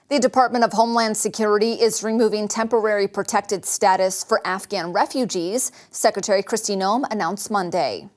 The Department of Homeland Security is removing temporary protected status for Afghan refugees, Secretary Kristi Noem announced Monday.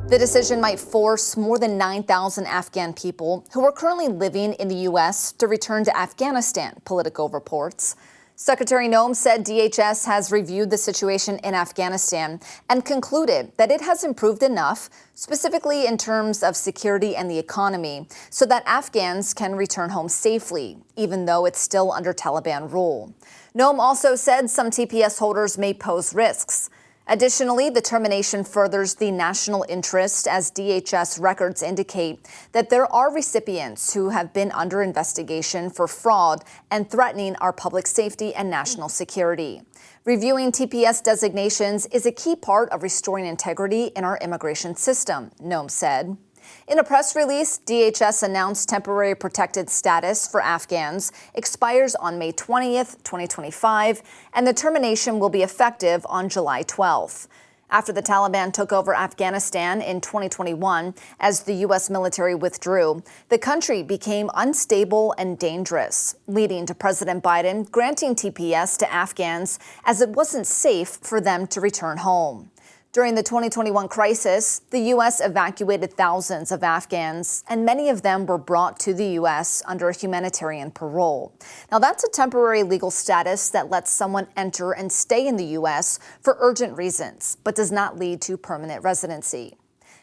The decision might force more than 9,000 Afghan people who are currently living in the U.S. to return to Afghanistan, Politico reports. Secretary Noem said DHS has reviewed the situation in Afghanistan and concluded that it has improved enough, specifically in terms of security and the economy, so that Afghans can return home safely, even though it's still under Taliban rule. Noem also said some TPS holders may pose risks. Additionally, the termination furthers the national interest as DHS records indicate that there are recipients who have been under investigation for fraud and threatening our public safety and national security. Reviewing TPS designations is a key part of restoring integrity in our immigration system, Noem said. In a press release, DHS announced temporary protected status for Afghans expires on May 20th, 2025, and the termination will be effective on July 12th. After the Taliban took over Afghanistan in 2021, as the U.S. military withdrew, the country became unstable and dangerous, leading to President Biden granting TPS to Afghans as it wasn't safe for them to return home. During the 2021 crisis, the U.S. evacuated thousands of Afghans, and many of them were brought to the U.S. under humanitarian parole. Now, that's a temporary legal status that lets someone enter and stay in the U.S. for urgent reasons, but does not lead to permanent residency.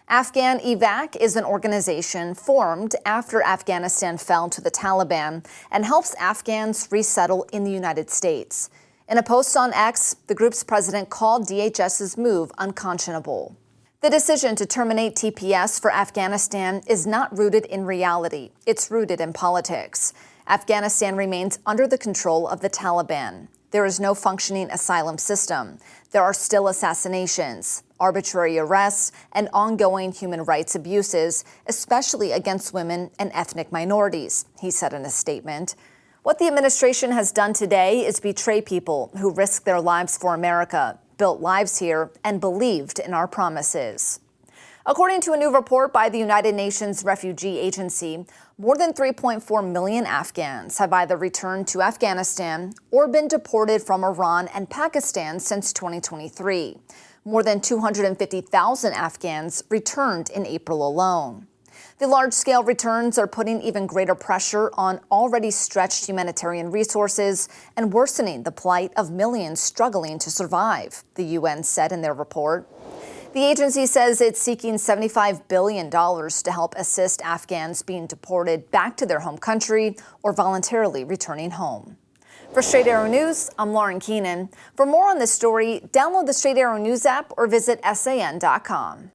Afghanevac is an organization formed after Afghanistan fell to the Taliban and helps Afghans resettle in the United States. In a post on X, the group's president called DHS's move unconscionable. The decision to terminate TPS for Afghanistan is not rooted in reality. It's rooted in politics. Afghanistan remains under the control of the Taliban. There is no functioning asylum system. There are still assassinations, arbitrary arrests, and ongoing human rights abuses, especially against women and ethnic minorities, he said in a statement. What the administration has done today is betray people who risked their lives for America, built lives here, and believed in our promises. According to a new report by the United Nations Refugee Agency, more than 3.4 million Afghans have either returned to Afghanistan or been deported from Iran and Pakistan since 2023. More than 250,000 Afghans returned in April alone. The large-scale returns are putting even greater pressure on already stretched humanitarian resources and worsening the plight of millions struggling to survive, the UN said in their report. The agency says it's seeking $75 billion to help assist Afghans being deported back to their home country or voluntarily returning home. For Straight Arrow News, I'm Lauren Keenan. For more on this story, download the Straight Arrow News app or visit SAN.com.